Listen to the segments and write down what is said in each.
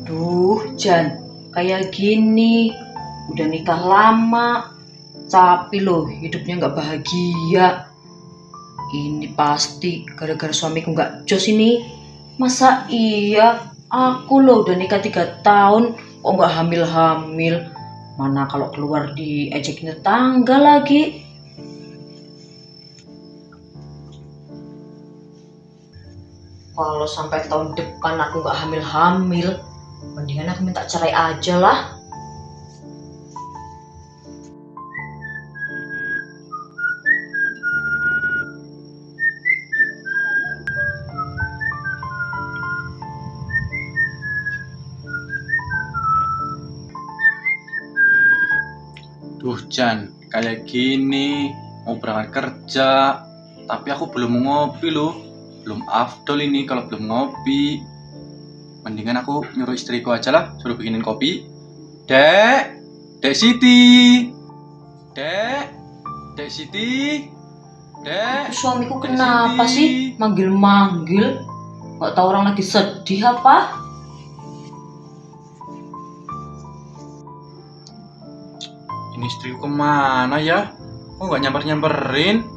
Duh, Jan, kayak gini, udah nikah lama, tapi loh hidupnya nggak bahagia. Ini pasti gara-gara suamiku nggak jos ini. Masa iya, aku loh udah nikah 3 tahun, kok nggak hamil-hamil. Mana kalau keluar diejekin tetangga lagi. Kalau sampai tahun depan aku nggak hamil-hamil, mendingan aku minta cerai aja lah. Duh Jan, kayak gini mau berangkat kerja, tapi aku belum ngopi loh. Belum afdol ini kalau belum ngopi. Mendingan aku nyuruh istriku aja lah, suruh bikinin kopi. Dek, Dek Siti, Dek Siti, Dek. Suamiku kenapa sih manggil-manggil? Gak tahu orang lagi sedih apa? Ini istriku kemana ya? Kok nggak nyamper-nyamperin?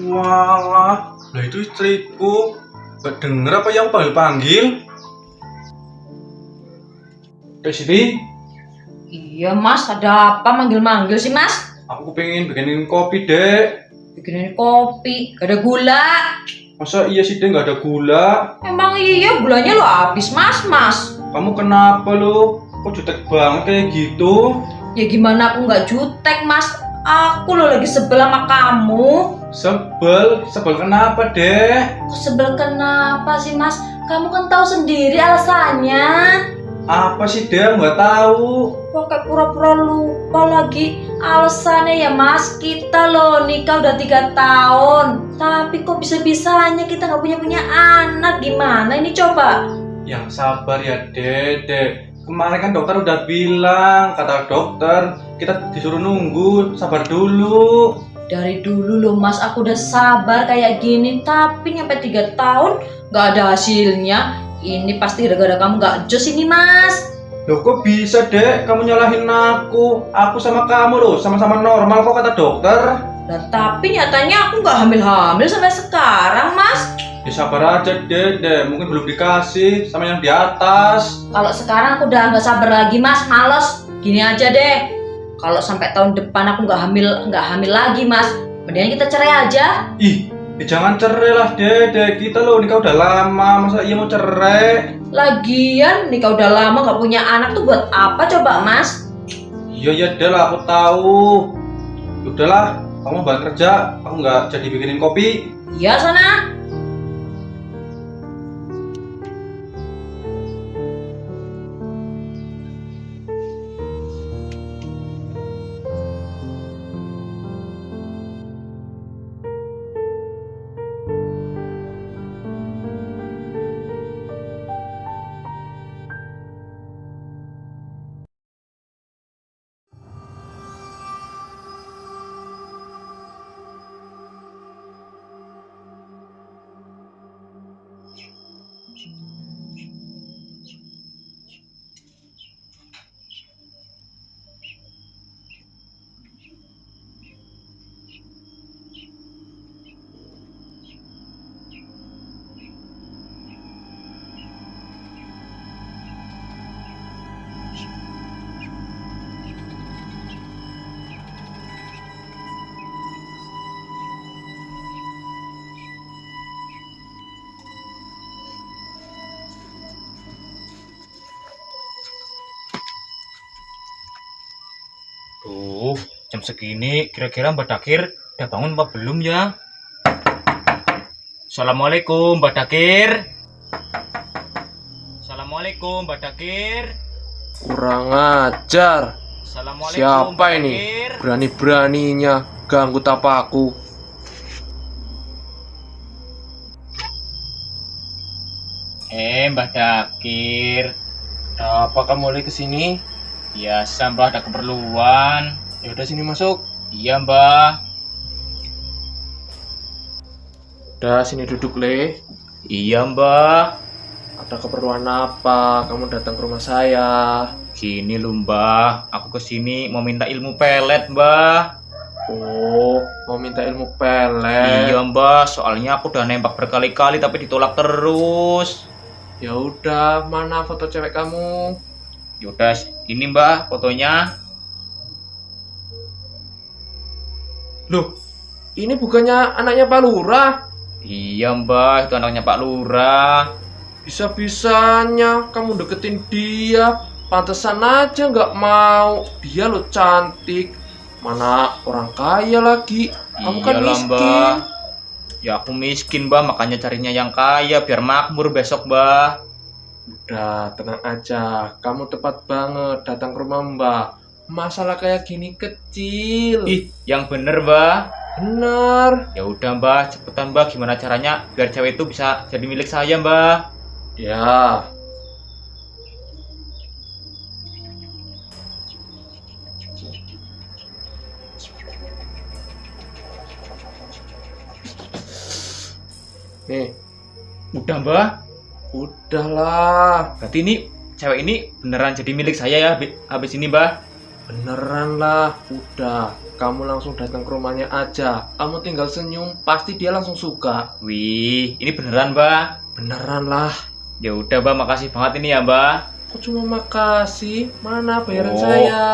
Walah, lah itu istriku. Gak denger apa yang panggil-panggil? Dek Siti, Iya mas, ada apa manggil-manggil sih mas? aku pengen bikinin kopi, Dek. Bikinin kopi, gak ada gula. Masa iya sih, Dek, gak ada gula? Emang iya gulanya lo habis mas. Kamu kenapa lo? Kok jutek banget kayak gitu? Ya gimana aku nggak jutek mas? Aku lo lagi sebel sama kamu. Sebel kenapa, Dek? Kok sebel kenapa sih mas? Kamu kan tahu sendiri alasannya. Apa sih, Dek? Nggak tahu. Pakai pura-pura lupa lagi. Alasannya ya mas, kita loh nikah udah 3 tahun. Tapi kok bisa-bisanya kita nggak punya anak? Gimana ini coba? Yang sabar ya, Dek. Kemarin kan dokter udah bilang, kata dokter, kita disuruh nunggu, sabar dulu. Dari dulu loh mas, aku udah sabar kayak gini. Tapi nyampe 3 tahun nggak ada hasilnya. Ini pasti gara-gara kamu nggak jos ini mas. Loh kok bisa, Dek? Kamu nyalahin aku. Aku sama kamu loh, sama-sama normal kok kata dokter. Nah, tapi nyatanya aku nggak hamil-hamil sampai sekarang mas. Ya sabar aja, Dek. Mungkin belum dikasih sama yang di atas. Kalau sekarang aku udah nggak sabar lagi mas, males. Gini aja deh, kalau sampai tahun depan aku nggak hamil lagi mas, mendingan kita cerai aja. Ih, jangan cerai lah, Dek. Kita loh nikah udah lama, masa iya mau cerai? Lagian nikah udah lama nggak punya anak tuh buat apa coba mas? Iya ya, Dek lah, aku tahu. Udahlah, kamu balik kerja, aku nggak jadi bikinin kopi. Iya sana. Duh, jam segini kira-kira Mbak Dakir udah bangun apa belum ya? Assalamualaikum Mbak Dakir. Assalamualaikum Mbak Dakir. Kurang ajar. Assalamualaikum Siapa Mbak ini? Dakir. Berani-beraninya ganggu tapaku. Mbak Dakir. Apa kamu mulai kesini? Biasa Mbak, ada keperluan. Ya udah sini masuk. Iya Mbak. Udah, sini duduk, Le. Iya mbah. Ada keperluan apa kamu datang ke rumah saya? Gini lho mbah, aku kesini mau minta ilmu pelet mbah. Oh, mau minta ilmu pelet. Iya mbah, soalnya aku udah nembak berkali-kali tapi ditolak terus. Ya udah, mana foto cewek kamu? Yaudah, ini mbah fotonya. Loh, ini bukannya anaknya Pak Lurah? Iya mbah, itu anaknya Pak Lurah. Bisa-bisanya kamu deketin dia. Pantesan aja nggak mau. Dia lo cantik. Mana orang kaya lagi. Kamu kan Iyalah, miskin. mbah. Ya aku miskin mbah, makanya carinya yang kaya biar makmur besok mbah. Udah, tenang aja. Kamu tepat banget datang ke rumah Mbak. Masalah kayak gini kecil. Ih, yang bener mbah. Bener. Ya udah mbah, cepetan mbah, gimana caranya biar cewek itu bisa jadi milik saya mbah. Ya. Nih, Udah mbah. udahlah. Berarti ini cewek ini beneran jadi milik saya ya habis ini mbah. Beneran lah. Udah, kamu langsung datang ke rumahnya aja. Kamu tinggal senyum, pasti dia langsung suka. Wih, ini beneran mbah. Beneran lah. Ya udah mbah, makasih banget ini ya mbah. Kok cuma makasih? Mana bayaran Oh. saya?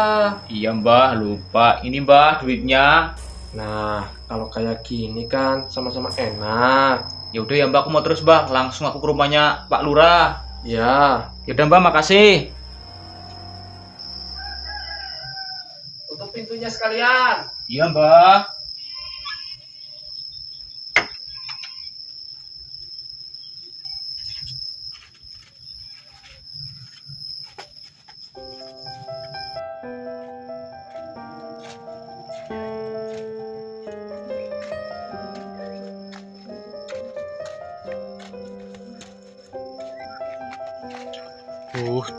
Iya mbah, lupa. Ini mbah duitnya. Nah, kalau kayak gini kan sama-sama enak. Ya udah ya mbah, aku mau terus mbah. Langsung aku ke rumahnya Pak Lurah. Ya, Ya udah mbah, makasih. tutup pintunya sekalian. Iya mbah.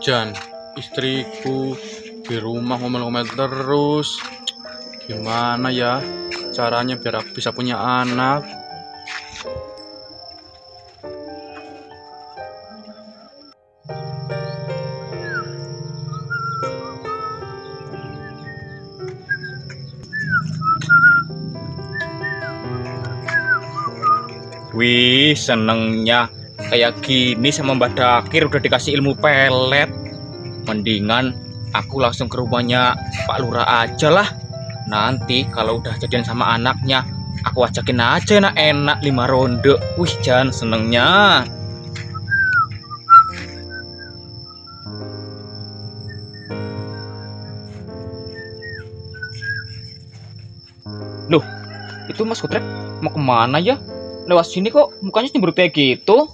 Jan, istriku di rumah ngomel-ngomel terus. Gimana ya caranya biar aku bisa punya anak? Wih, senengnya kayak gini sama Mbak Dakir udah dikasih ilmu pelet. Mendingan aku langsung ke rumahnya Pak Lurah aja lah. Nanti kalau udah jadian sama anaknya, aku ajakin aja enak-enak 5 ronde. Wih, Jan, senengnya. Loh, itu Mas Kutrek mau kemana ya? Lewat sini kok mukanya cemberut kayak gitu.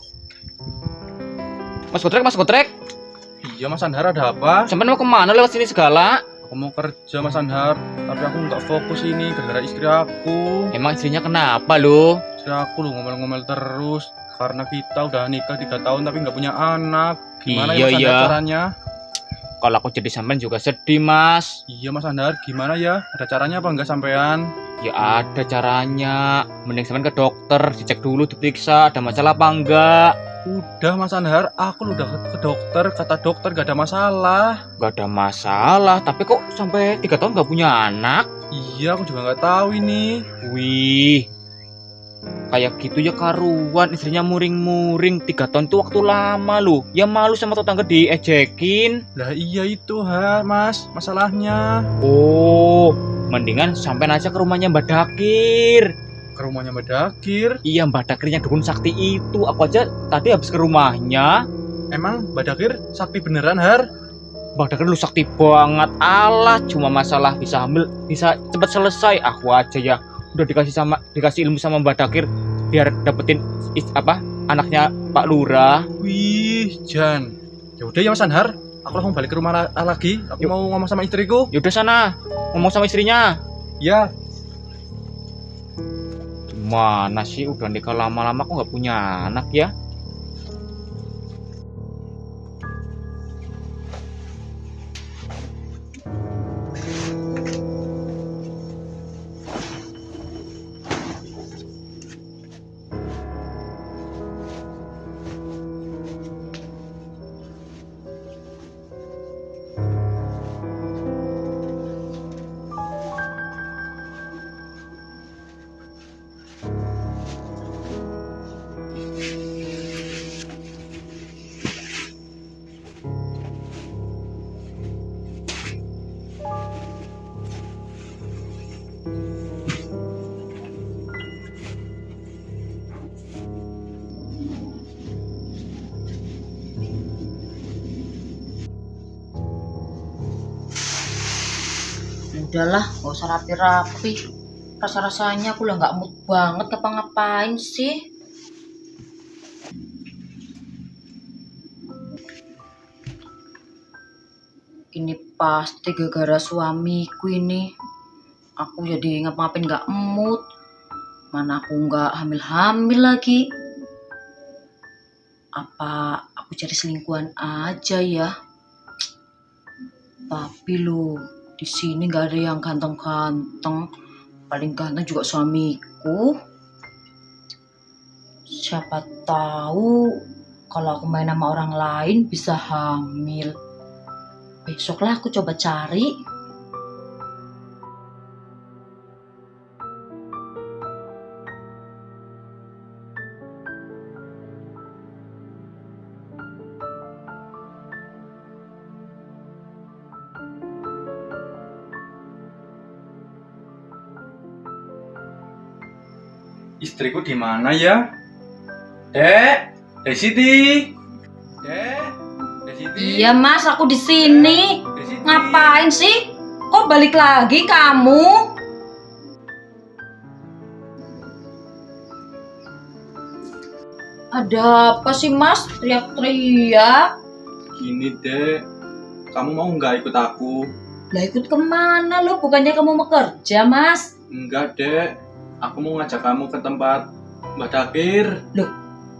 Mas Kutrek. Iya Mas Anhar, ada apa? Sampai mau kemana lewat sini segala? Aku mau kerja Mas Anhar, tapi aku nggak fokus ini gara-gara istri aku. Emang istrinya kenapa lo? Istri aku lu ngomel-ngomel terus karena kita udah nikah 3 tahun tapi nggak punya anak. Gimana Iya, ya Mas Anhar iya. caranya? Kalau aku jadi sampean juga sedih, Mas. Iya Mas Anhar, gimana ya? Ada caranya apa enggak sampean? Ya ada caranya. Mending sampean ke dokter, dicek dulu, diperiksa ada masalah apa enggak. Udah Mas Anhar, aku udah ke dokter, kata dokter gak ada masalah. Gak ada masalah, tapi kok sampai 3 tahun gak punya anak? Iya, aku juga nggak tahu ini. Wih, kayak gitu ya karuan, istrinya muring-muring. 3 tahun itu waktu lama loh. Ya malu sama tetangga diejekin. Lah iya itu Mas, masalahnya. Oh, mendingan sampean aja ke rumahnya Mbak Dakir. Ke rumahnya Mbak Dakir. Iya, Mbak Dakirnya dukun sakti itu. Aku aja tadi habis ke rumahnya. Emang Mbak Dakir sakti beneran Har? Mbak Dakir lu sakti banget. Alah, cuma masalah bisa hamil, bisa cepat selesai. Aku aja ya udah dikasih ilmu sama Mbak Dakir biar dapetin anaknya Pak Lurah. Wih, Jan. Ya udah ya Mas Anhar, aku langsung balik ke rumah lagi. Aku Yuk. mau ngomong sama istriku. Yaudah sana ngomong sama istrinya. Ya. Gimana sih udah nikah lama-lama kok nggak punya anak ya? udahlah, nggak usah rapi-rapi. Rasa-rasanya aku lah nggak mood banget ngapa-ngapain sih. Ini pasti gara-gara suamiku ini. Aku jadi ngapa-ngapain nggak mood. Mana aku nggak hamil-hamil lagi. Apa aku cari selingkuhan aja ya? Tapi lo di sini nggak ada yang ganteng-ganteng. Paling ganteng juga suamiku. Siapa tahu kalau aku main sama orang lain bisa hamil. Besoklah aku coba cari. Istriku di mana ya? Dek, Dek Siti. Dek Siti. Iya Mas, aku di sini. Dek Siti. Ngapain sih? Kok balik lagi kamu? Ada apa sih Mas? Teriak-teriak. Gini Dek, kamu mau nggak ikut aku? Lah ikut kemana lo? Bukannya kamu mau kerja Mas? Enggak Dek, aku mau ngajak kamu ke tempat Mbak Dakir.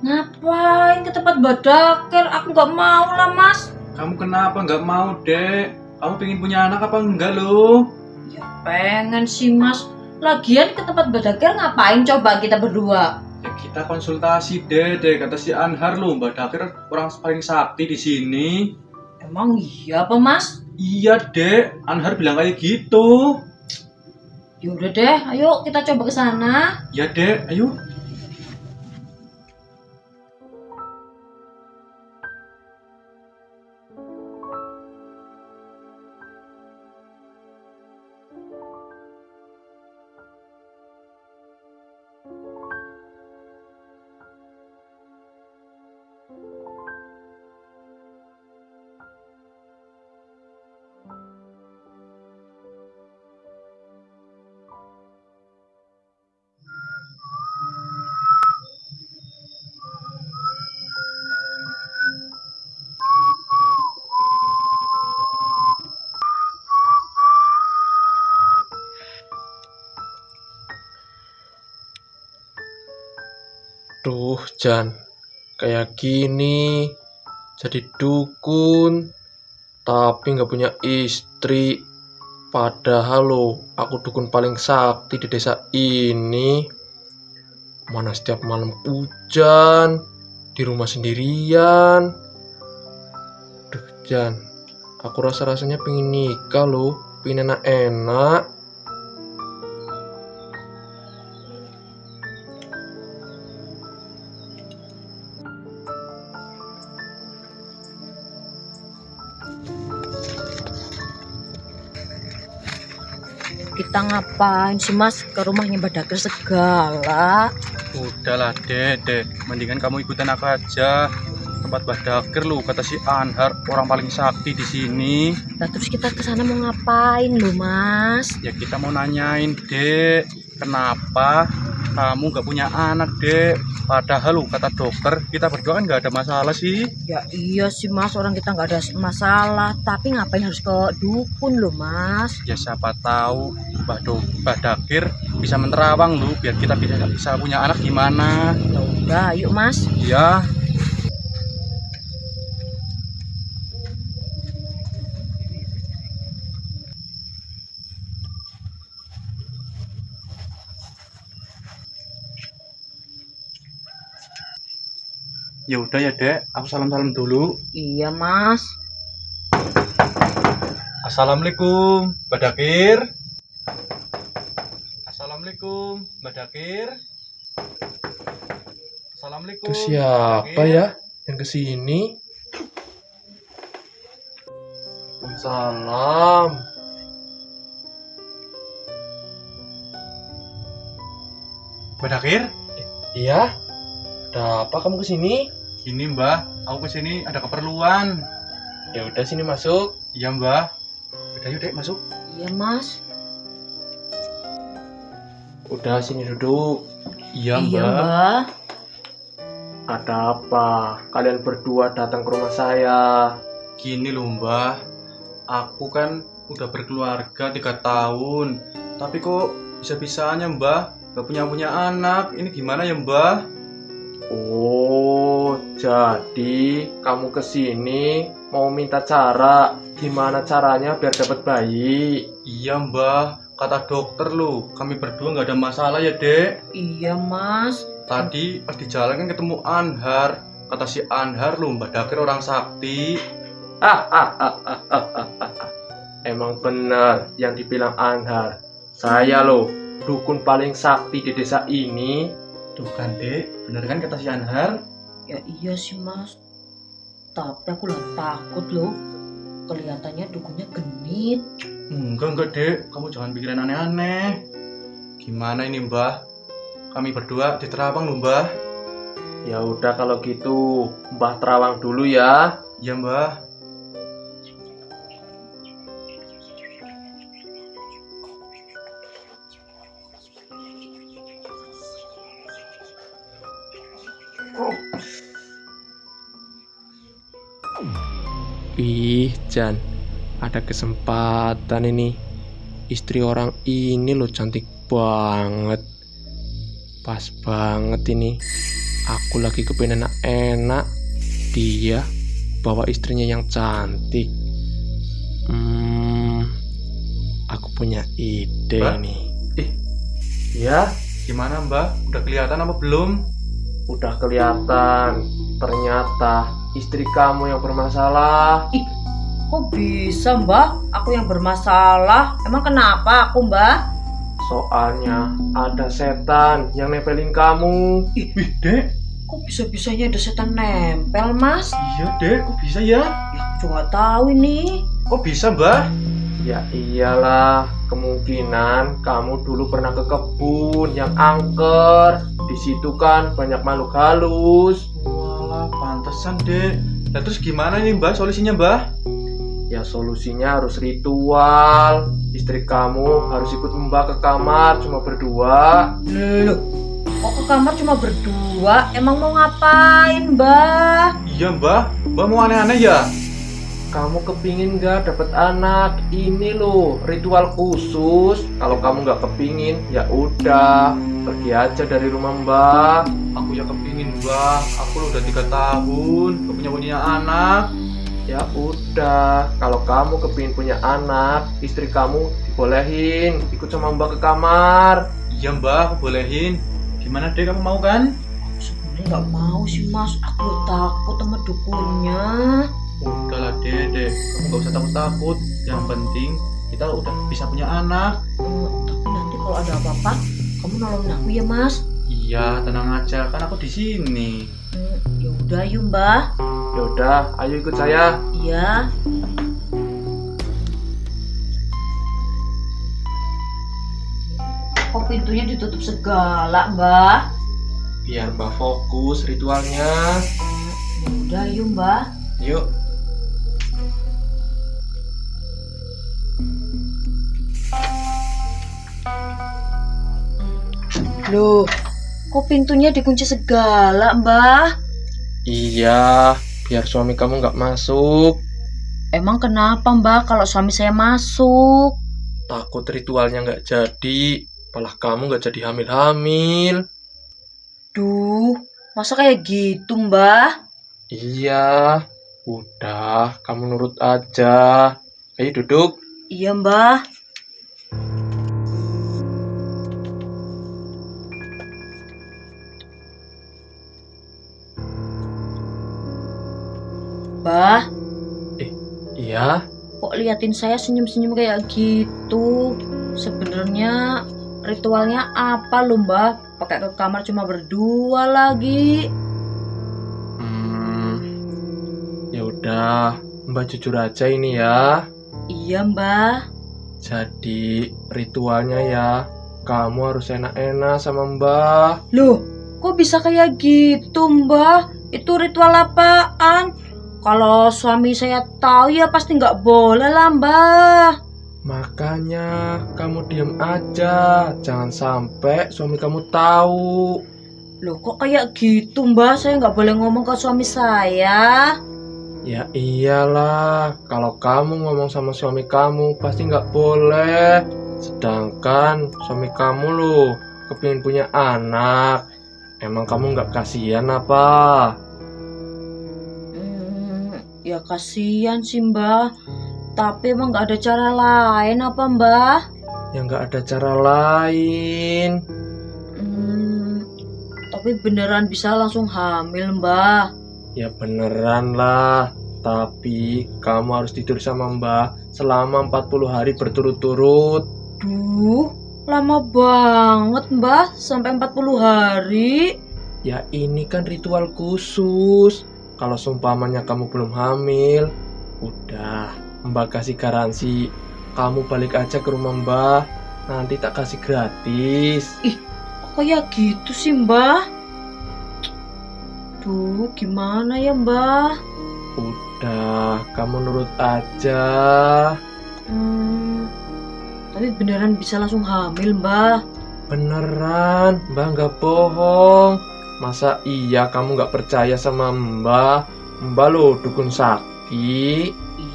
Ngapain ke tempat Badakir? Aku nggak mau lah Mas. Kamu kenapa nggak mau Dek? Kamu pengen punya anak apa enggak lo? Ya pengen sih Mas. Lagian ke tempat Badakir ngapain coba kita berdua? Ya kita konsultasi Dek, kata si Anhar lo, Mbak Dakir orang paling sakti di sini. Emang iya apa Mas? Iya Dek, Anhar bilang kayak gitu. Yaudah deh, ayo kita coba ke sana. Ya Dek, ayo. Duh, Jan, kayak gini jadi dukun, tapi nggak punya istri. Padahal lo, aku dukun paling sakti di desa ini. Mana setiap malam hujan, di rumah sendirian. Duh, Jan, aku rasa-rasanya pengen nikah lo, pengen enak-enak. Kita ngapain sih Mas ke rumahnya Badakir segala? Udahlah Dek, mendingan kamu ikutan aku aja. Tempat Mbak Dakir lu, kata si Anhar orang paling sakti di sini. Nah terus kita ke sana mau ngapain lo Mas? Ya kita mau nanyain Dek, kenapa kamu nggak punya anak Dek? Padahal lu kata dokter kita berdua kan nggak ada masalah sih. Ya iya sih Mas, orang kita nggak ada masalah. Tapi ngapain harus ke dukun lo Mas? Ya siapa tahu Mbak Dakir bisa menerawang lu biar kita bisa punya anak gimana? Ya udah, yuk Mas. Ya. Ya udah ya Dek, aku salam-salam dulu. Iya Mas. Assalamualaikum, Mbak Dakir. Assalamualaikum, Mbak Dakir. Assalamualaikum. Itu siapa Mbak Dakir. ya yang kesini? Salam. Mbak Dakir? Iya? Ada apa kamu kesini? Gini Mbak, aku kesini ada keperluan. Ya udah sini masuk. Iya Mbak. Udah yuk Dek, masuk. Iya Mas. Udah sini duduk. Iya, Iya, Mbah. Mbah. Ada apa? Kalian berdua datang ke rumah saya. Gini loh, Mbah. Aku kan udah berkeluarga 3 tahun. Tapi kok bisa-bisanya, Mbah, gak punya anak. Ini gimana ya, Mbah? Oh, jadi kamu kesini mau minta cara gimana caranya biar dapat bayi? Iya, Mbah. Kata dokter loh, kami berdua nggak ada masalah ya, Dek. Iya, Mas. Tadi pas di jalan kan ketemu Anhar. Kata si Anhar loh, Mbak Dakir orang sakti. Emang benar yang dibilang Anhar. Saya loh, dukun paling sakti di desa ini. Tuh kan, Dek. Bener kan kata si Anhar? Ya iya sih, Mas. Tapi aku lah takut loh. Kelihatannya dukunnya genit. Enggak, Dek. Kamu jangan pikirin aneh-aneh. Gimana ini, Mbah? Kami berdua di Terawang loh, Mbah. Ya udah kalau gitu, Mbah terawang dulu ya. Iya, Mbah. Ih, Jan, ada kesempatan ini. Istri orang ini loh cantik banget. Pas banget ini. Aku lagi kepengen enak. Dia bawa istrinya yang cantik. Aku punya ide Mbak? nih. Ya, Gimana, Mbah? Udah kelihatan apa belum? udah kelihatan. Ternyata istri kamu yang bermasalah. Kok bisa, Mbah? Aku yang bermasalah. Emang kenapa aku, Mbah? Soalnya ada setan yang nepelin kamu. Wih, Dek. Kok bisa-bisanya ada setan nempel, Mas? Iya, Dek. Kok bisa ya? Ya, aku juga tahu ini. Kok bisa, Mbah? Ya iyalah, kemungkinan kamu dulu pernah ke kebun yang angker. Di situ kan banyak makhluk halus. Walah, pantesan, Dek. Nah, terus gimana ini, Mbah? Solusinya, Mbah? Ya solusinya harus ritual. Istri kamu harus ikut Mbak ke kamar cuma berdua. Loh, kok ke kamar cuma berdua? Emang mau ngapain, Mbah? Iya, Mbah. Mbah mau aneh-aneh ya? Kamu kepingin gak dapet anak? Ini loh ritual khusus. Kalau kamu gak kepingin, ya udah pergi aja dari rumah Mbak. Aku ya kepingin, Mbah. Aku lo udah 3 tahun. Gak punya anak. Ya udah, kalau kamu kepingin punya anak, istri kamu dibolehin ikut sama Mbak ke kamar. Iya, Mbah. Aku bolehin. Gimana, Dek? Kamu mau kan? Sebenarnya nggak mau sih, Mas. Aku takut sama dukunnya. Udahlah, Dek. Kamu gak usah takut-takut. Yang penting kita udah bisa punya anak. Tapi nanti kalau ada apa-apa, kamu nolongin aku ya, Mas. Iya, tenang aja. Kan aku di sini. Ya udah, yuk, Mbah. Ya udah, ayo ikut saya. Iya. Kok pintunya ditutup segala, Mbah? Biar Mbak fokus ritualnya. Ya udah, yuk, Mbah. Yuk. Loh, kok pintunya dikunci segala, Mbah? Iya, biar suami kamu nggak masuk. Emang kenapa, Mbah, kalau suami saya masuk? Takut ritualnya nggak jadi, malah kamu nggak jadi hamil-hamil. Duh, masa kayak gitu, Mbah? Iya, udah, kamu nurut aja. Ayo duduk. Iya, Mbah. Mbah, Iya, kok liatin saya senyum-senyum kayak gitu? Sebenarnya ritualnya apa lho, Mbah? Pakai ke kamar cuma berdua lagi. ya udah, Mbak jujur aja ini ya. Iya, Mbah. Jadi ritualnya ya, kamu harus enak-enak sama Mbak. Loh, kok bisa kayak gitu, Mbah? Itu ritual apaan? Kalau suami saya tahu ya pasti nggak boleh lah, Mbah. Makanya kamu diam aja, jangan sampai suami kamu tahu. Loh kok kayak gitu mbah, saya nggak boleh ngomong ke suami saya. Ya iyalah, kalau kamu ngomong sama suami kamu pasti nggak boleh. Sedangkan suami kamu loh kepingin punya anak. Emang kamu nggak kasihan apa? Ya kasihan sih mbah, tapi emang nggak ada cara lain apa mbah? Ya nggak ada cara lain. Tapi beneran bisa langsung hamil mbah? Ya beneran lah. Tapi kamu harus tidur sama Mbah selama 40 hari berturut-turut. Duh, lama banget mbah, sampai 40 hari. Ya ini kan ritual khusus. Kalau seumpamanya kamu belum hamil, udah Mbah kasih garansi. Kamu balik aja ke rumah Mbah, nanti tak kasih gratis. Kok kayak gitu sih mbah? Duh, gimana ya mbah? Udah, kamu nurut aja. Tapi beneran bisa langsung hamil mbah? Beneran, Mbah nggak bohong. Masa iya kamu nggak percaya sama Mbah? Mbah lo dukun sakti.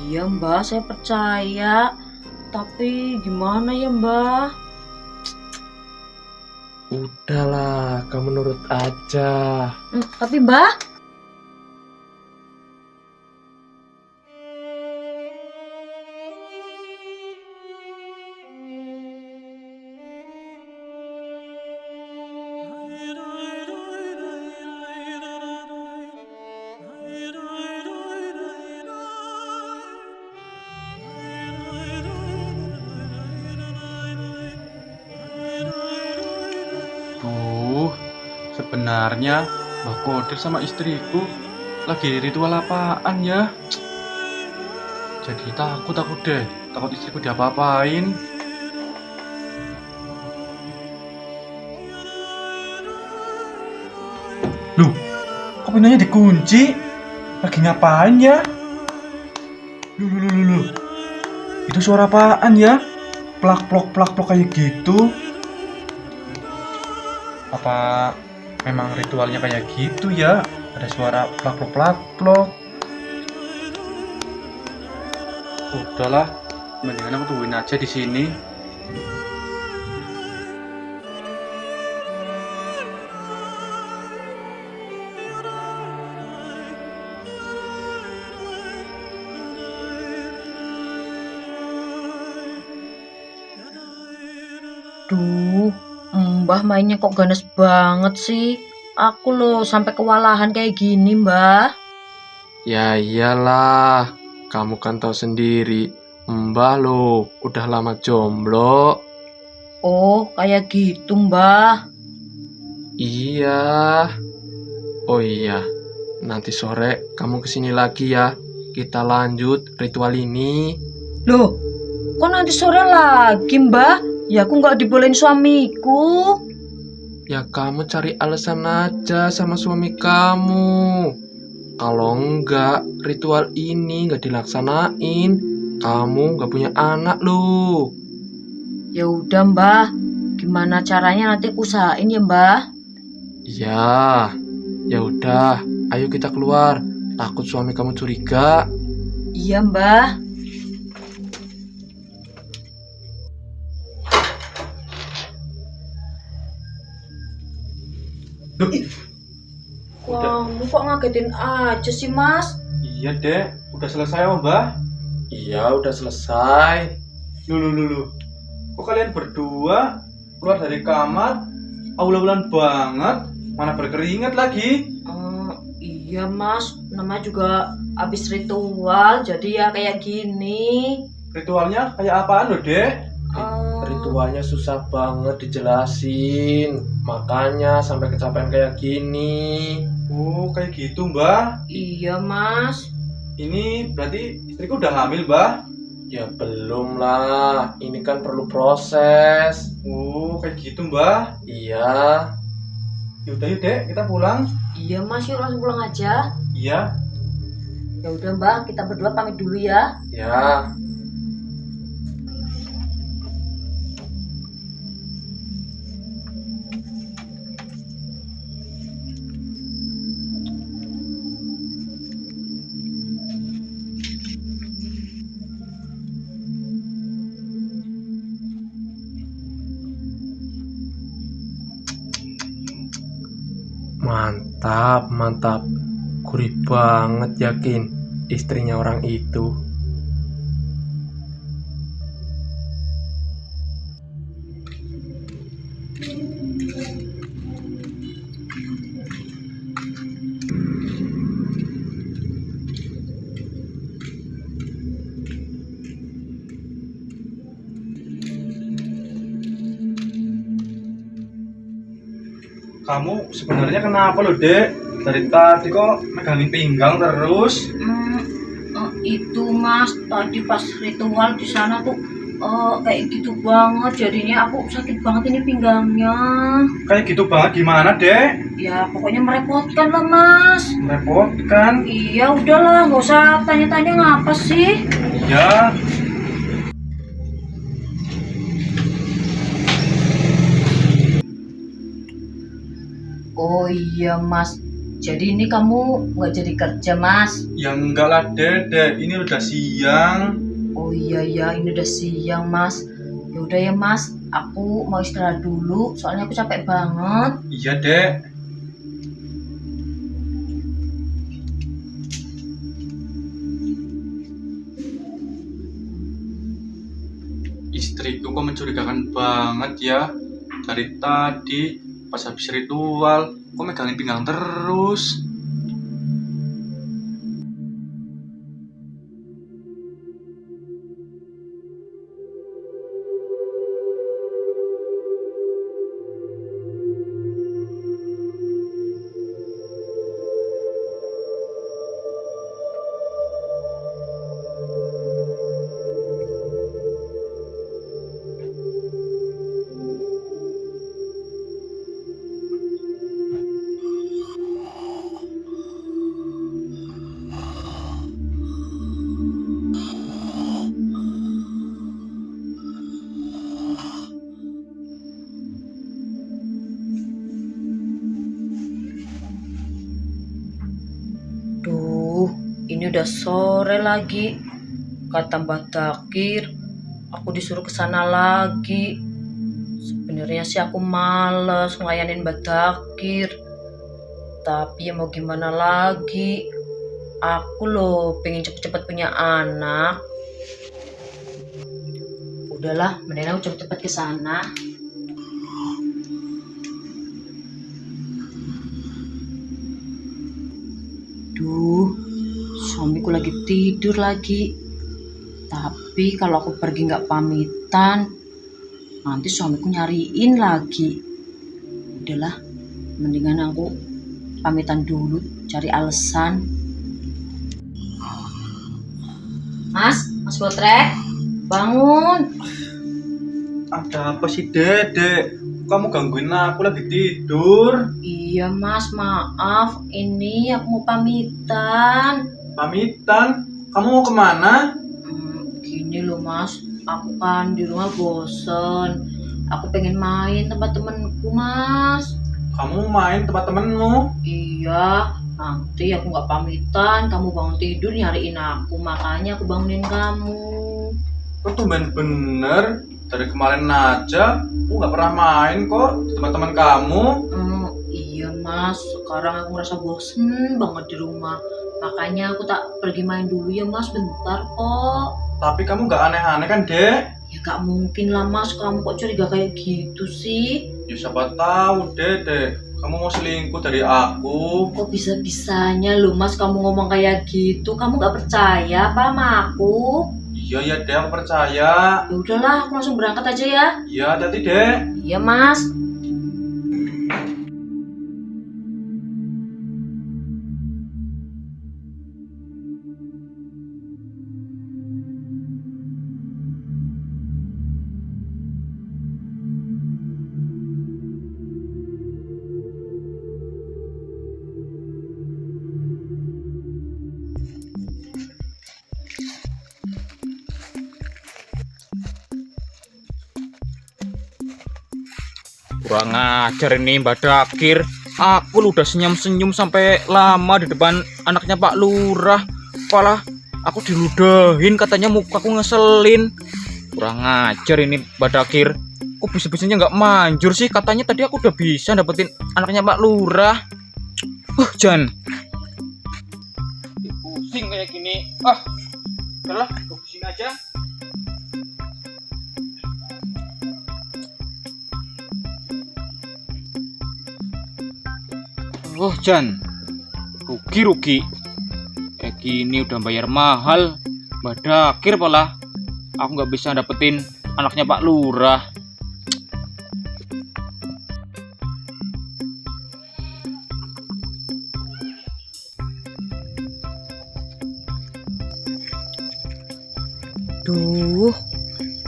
Iya mbah, saya percaya. Tapi gimana ya mbah? Udahlah, kamu nurut aja. Tapi mbah, Duh, sebenarnya Mbah Kodir sama istriku lagi ritual apaan ya? Jadi takut aku deh, takut istriku diapa-apain. Loh, kok pintunya dikunci? Lagi ngapain ya? Loh. Itu suara apaan ya? Plak-plok kayak gitu. Apa memang ritualnya kayak gitu ya? Ada suara plak-plok. Udahlah, mendingan aku tungguin aja di sini. duh, mbah mainnya kok ganas banget sih. Aku loh sampai kewalahan kayak gini mbah. Ya iyalah, kamu kan tahu sendiri. Mbah lo udah lama jomblo. Oh, kayak gitu mbah. Iya. Oh iya, nanti sore kamu kesini lagi ya. Kita lanjut ritual ini. Loh, kok nanti sore lagi mbah? Ya aku nggak dibolehin suamiku. Ya kamu cari alasan aja sama suami kamu. Kalau enggak, ritual ini nggak dilaksanain, kamu nggak punya anak loh. Ya udah mbah, gimana caranya nanti aku usahain ya mbah. Ya udah, ayo kita keluar. Takut suami kamu curiga. Iya mbah. Loh, Kamu kok ngagetin aja sih mas? iya deh, udah selesai oh Mbah. Iya, udah selesai. Loh. Kok kalian berdua keluar dari kamar, aula-aulan banget, mana berkeringat lagi? Iya mas, namanya juga habis ritual, jadi ya kayak gini. Ritualnya kayak apaan loh, Dek? Ritualnya susah banget dijelasin. Makanya sampai kecapean kayak gini. Oh, kayak gitu, Mbah. Iya mas. Ini berarti istriku udah hamil, Mbah? Ya belum lah, ini kan perlu proses. Oh, kayak gitu, Mbah. Iya. Yaudah yuk, Dek, kita pulang. Iya mas, yuk langsung pulang aja. Iya. Ya udah mbak, kita berdua pamit dulu ya. Ya. Mantap, mantap. Gurih banget yakin istrinya orang itu. Kamu sebenarnya kenapa lo, Dek? Dari tadi kok megangin pinggang terus? Itu Mas, tadi pas ritual di sana tuh kayak gitu banget, jadinya aku sakit banget ini pinggangnya. Kayak gitu banget gimana, Dek? Ya pokoknya merepotkan lah Mas. Merepotkan. Iya udahlah, nggak usah tanya-tanya ngapa sih. Ya, Oh iya Mas, jadi ini kamu nggak jadi kerja Mas? ya enggak lah, Dek. Ini udah siang. Oh iya ya, ini udah siang Mas. Ya udah ya Mas, aku mau istirahat dulu, soalnya aku capek banget. Iya, Dek. Istriku kok mencurigakan banget ya. Dari tadi pas habis ritual kok megangin pinggang terus. Duh, ini udah sore lagi. Kata Mbak Dakir, aku disuruh ke sana lagi. Sebenarnya sih aku males ngelayanin Mbak Dakir. Tapi ya mau gimana lagi? Aku loh pengen cepet-cepet punya anak. Udahlah, mending aku cepet-cepet ke sana. Duh, suamiku lagi tidur lagi. Tapi kalau aku pergi nggak pamitan, nanti suamiku nyariin lagi. Udahlah, mendingan aku pamitan dulu, cari alasan. Mas Botrek, bangun. Ada apa sih, Dek? Kamu gangguin aku lagi tidur. Iya Mas, maaf. Ini aku mau pamitan. Pamitan? Kamu mau kemana? Gini loh Mas, aku kan di rumah bosen. Aku pengen main tempat temenku Mas. Kamu main tempat temenmu? Iya, nanti aku nggak pamitan, kamu bangun tidur nyariin aku, makanya aku bangunin kamu. Kok tumben bener? Dari kemarin aja, aku nggak pernah main kok di teman-teman kamu. Iya Mas, sekarang aku ngerasa bosen banget di rumah. Makanya aku tak pergi main dulu ya Mas, bentar kok. Tapi kamu nggak aneh-aneh kan, Dek? Ya gak mungkin lah Mas, kamu kok curiga kayak gitu sih? Ya siapa tahu, Dek. Kamu mau selingkuh dari aku. Kok bisa-bisanya loh Mas kamu ngomong kayak gitu? Kamu gak percaya apa sama aku? Iya ya, Dek, aku percaya. Ya udahlah, aku langsung berangkat aja ya. Iya, hati-hati, Dek. Iya Mas. Kurang ajar ini Mbak Dakir. Aku lu udah senyum-senyum sampai lama di depan anaknya Pak Lurah. Malah aku diludahin, katanya mukaku ngeselin. Kurang ajar ini Mbak Dakir. Kok bisa-bisanya nggak manjur sih? Katanya tadi aku udah bisa dapetin anaknya Pak Lurah. Jan. Pusing kayak gini. Udahlah, gue di sini aja. Jan. Rugi. Kayak gini udah bayar mahal. Badakir pola. Aku nggak bisa dapetin anaknya Pak Lurah. Duh,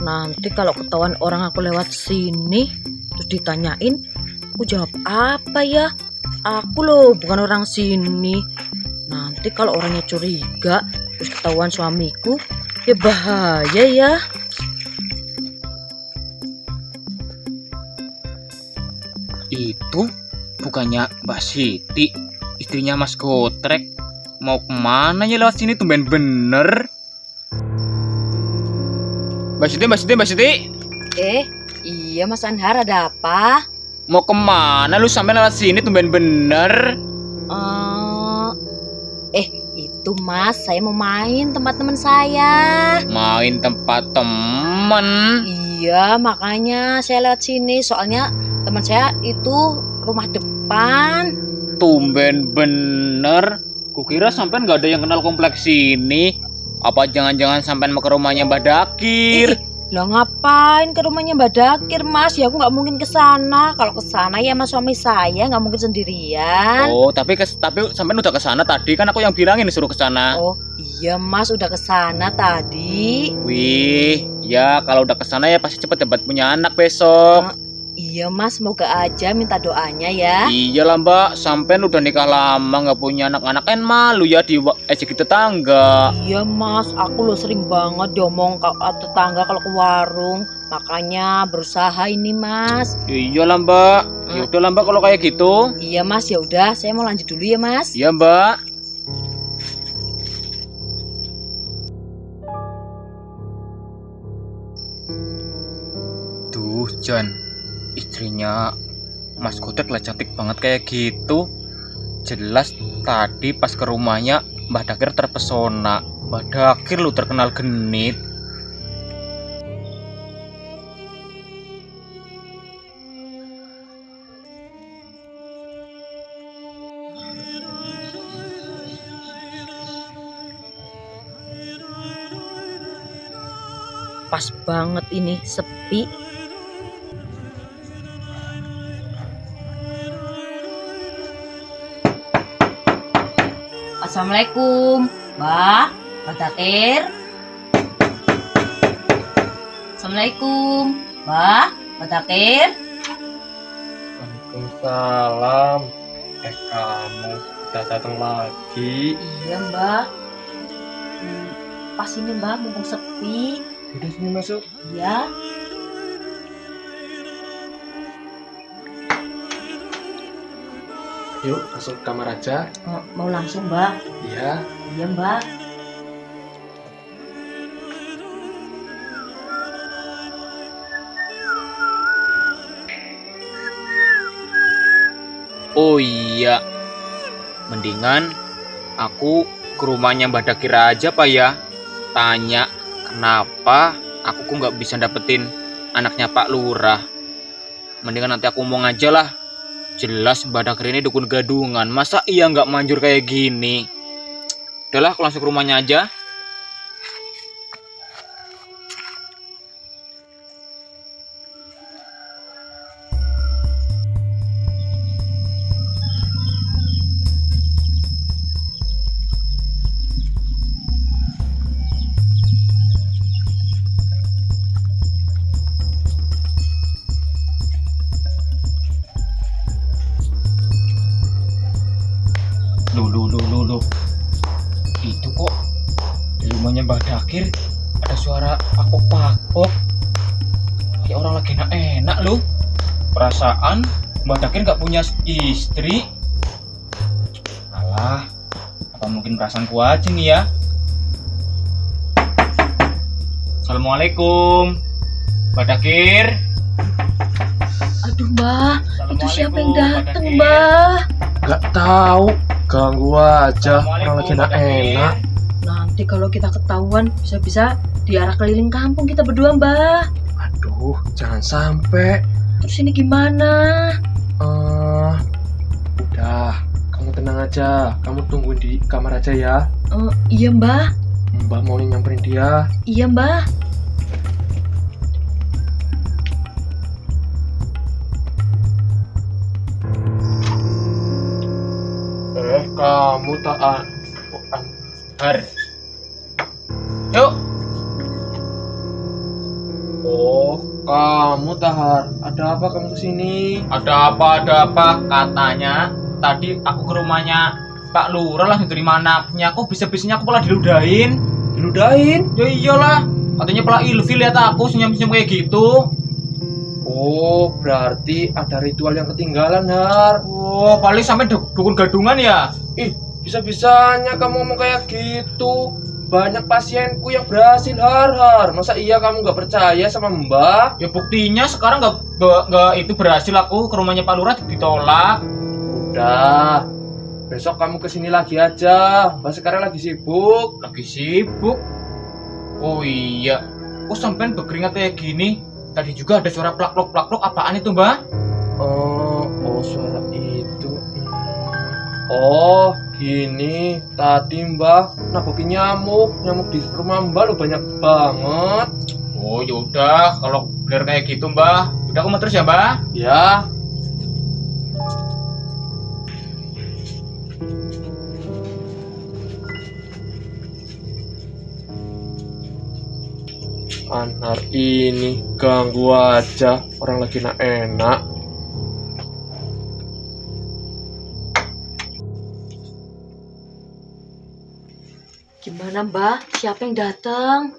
nanti kalau ketahuan orang aku lewat sini, terus ditanyain, aku jawab apa ya? Aku loh bukan orang sini. Nanti kalau orangnya curiga, terus ketahuan suamiku, ya bahaya ya. Itu bukannya Mbak Siti, istrinya Mas Gotrek. Mau kemana ya lewat sini tumben bener? Mbak Siti. Iya Mas Anhar, ada apa? Mau kemana lu sampai lewat sini tumben bener? Itu Mas, saya mau main tempat teman saya. Main tempat temen. Iya, makanya saya lewat sini. Soalnya teman saya itu rumah depan. Tumben bener. Kukira sampean nggak ada yang kenal kompleks sini. Apa jangan-jangan sampean mau ke rumahnya Mbak Dakir? Lah ngapain ke rumahnya Mbak Dakir, Mas? Ya aku nggak mungkin ke sana. Kalau ke sana ya Mas suami saya, nggak mungkin sendirian. Oh, tapi sampean udah ke sana tadi, kan aku yang bilangin disuruh ke sana. Oh, iya Mas udah ke sana tadi. Wih, ya kalau udah ke sana ya pasti cepet dapat punya anak besok. Iya Mas, semoga aja, minta doanya ya. Iyalah Mbak, sampean udah nikah lama nggak punya anak-anak, kan malu ya di ejek tetangga. Iya Mas, aku lo sering banget diomong ke tetangga kalau ke warung. Makanya berusaha ini Mas. Iyalah Mbak, ya udahlah Mbak kalau kayak gitu. Iya Mas, ya udah, saya mau lanjut dulu ya Mas. Iya Mbak. Tuh Jan, istrinya Mas Gotrek lah cantik banget kayak gitu. Jelas tadi pas ke rumahnya Mbah Dakir terpesona. Mbah Dakir lu terkenal genit. Pas banget ini, sepi. Assalamualaikum, Mbak Dakir. Assalamualaikum, Mbak Dakir. Waalaikumsalam. Kamu udah datang lagi. Iya Mbak. Pas ini Mbak, mumpung sepi. Udah sini masuk. Iya. Yuk masuk kamar aja. Mau langsung Mbak? Iya. Iya Mbak. Oh iya, mendingan aku ke rumahnya Mbak Dakir aja Pak ya. Tanya kenapa aku kok nggak bisa dapetin anaknya Pak Lurah. Mendingan nanti aku ngomong aja lah. Jelas Mbak Dakir ini dukun gadungan. Masa iya nggak manjur kayak gini? Udahlah, aku langsung ke rumahnya aja. Loh. Itu kok di rumahnya Mbak Dakir ada suara pakpok-pakpok. Kayak orang lagi enak loh. Perasaan Mbak Dakir nggak punya istri. Alah, apa mungkin perasaanku aja nih ya? Assalamualaikum, Mbak Dakir. Aduh Mbak, itu siapa yang Assalamualaikum, datang Mbak Dakir. Mbak? Nggak tahu, ganggu aja. Orang lagi enak enak. Nanti kalau kita ketahuan bisa-bisa diarah keliling kampung kita berdua, Mbah. Aduh, jangan sampai. Terus ini gimana? Udah, kamu tenang aja. Kamu tungguin di kamar aja ya. Iya, Mbah. Mbak mau nyamperin dia. Iya, Mbah. Kamu tak Har. Yuk. Oh, kamu Tahar. Ada apa kamu kesini? Ada apa? Katanya tadi aku ke rumahnya Pak Lurah langsung dari mana punya aku bisa-bisanya aku malah diludahin. Diludahin? Ya iyalah, katanya pala ilfil lihat aku senyum-senyum kayak gitu. Oh, berarti ada ritual yang ketinggalan, Har. Oh, paling sampai dukun gadungan ya. Ih, bisa-bisanya kamu ngomong kayak gitu. Banyak pasienku yang berhasil, Har. Masa iya kamu nggak percaya sama Mbak? Ya buktinya sekarang nggak itu berhasil aku ke rumahnya Pak Lurah ditolak. Udah, besok kamu kesini lagi aja. Mbak sekarang lagi sibuk. Lagi sibuk. Oh iya, kok sampean berkeringat kayak gini? Tadi juga ada suara plak-plok apaan itu, Mbak? Oh, suara itu. Oh, gini. Tadi Mbak nabokin nyamuk di rumah Mbak lo banyak banget. Oh yaudah, kalau bener kayak gitu Mbak, udah aku mau terus ya Mbak. Ya. Anar ini ganggu aja, orang lagi enak. Gimana, Mbah? Siapa yang datang?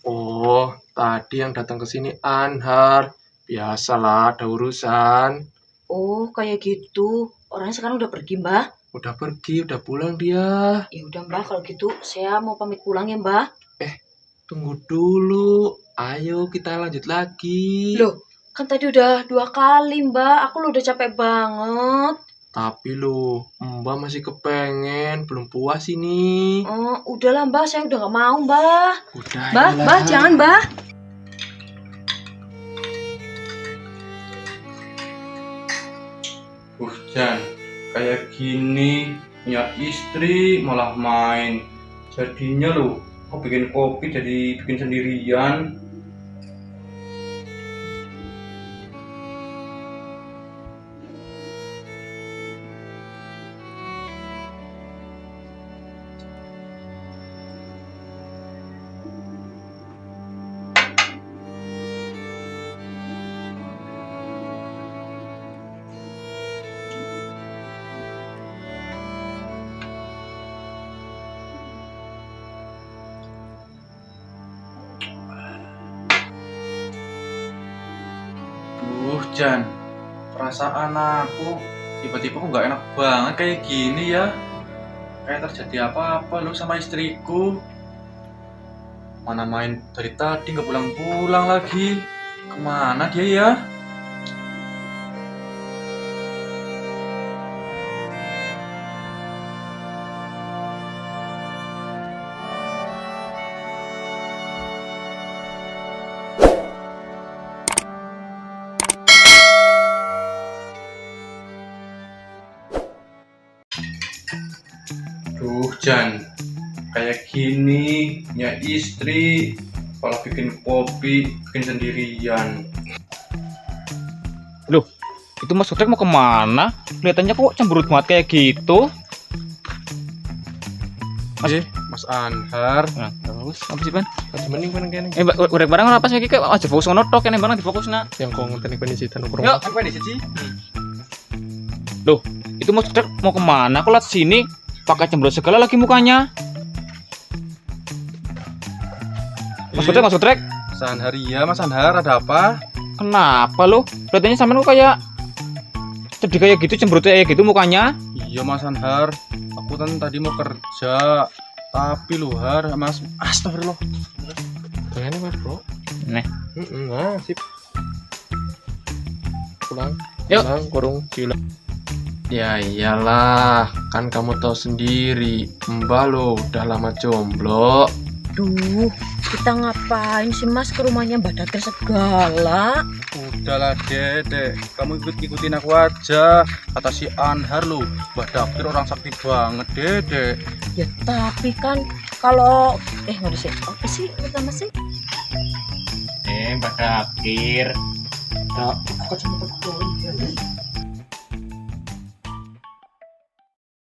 Oh, tadi yang datang ke sini Anhar. Biasalah, ada urusan. Oh, kayak gitu. Orangnya sekarang udah pergi, Mbah. Udah pergi, udah pulang dia. Ya udah, Mbah, kalau gitu saya mau pamit pulang ya, Mbah. Tunggu dulu. Ayo kita lanjut lagi. Loh, kan tadi udah 2 kali, Mbah. Aku udah capek banget. Tapi lo, Mbak masih kepengen, belum puas ini. Udahlah, Mbah. Saya udah gak mau, Mbah. Udah, Mbah, jangan, Mbah. Jan, kayak gini punya istri malah main. Jadinya lu, kok bikin kopi jadi bikin sendirian. Jan, perasaan aku tiba-tiba kok nggak enak banget kayak gini ya. Kayak terjadi apa-apa lo sama istriku. Mana main dari tadi nggak pulang-pulang lagi. Kemana dia ya? Duh Jan, kayak gini punya istri malah bikin kopi bikin sendirian. Loh, itu Mas Sudrek mau kemana? Kelihatannya kok cemberut banget kayak gitu. Mas Anhar. Nah, terus apa sih Pan? Mending kene. Urek barang apa sih kayak aja fokus ngono tok kene barang difokusna. Yang kau ngenteni penisitan ukur. Yuk, Apa di sini? Loh, itu Mas Sudrek mau kemana? Kok lihat sini pakai cemberut segala lagi mukanya. Mas Sudrek. Mas Anhar, iya Mas Anhar, ada apa? Kenapa lo? Kelihatannya sampean kok kayak sedih kayak gitu, cemberutnya kayak gitu mukanya. Iya Mas Anhar, aku kan tadi mau kerja, tapi lu Har, Mas, astagfirullah. Kayaknya Mas Bro. Nih. Nah, sip. Pulang. Yuk. Pulang, kurung, gila. Ya iyalah, kan kamu tahu sendiri, Mbak lo udah lama jomblo. Duh, kita ngapain sih Mas ke rumahnya Mbak Dakir segala? Udahlah Dede, kamu ikut-ikutin aku aja. Kata si Anhar lu, Mbak Dakir orang sakti banget Dede. Ya tapi kan kalau nggak sih apa sih pertama sih? Mbak Dakir. Aku cuma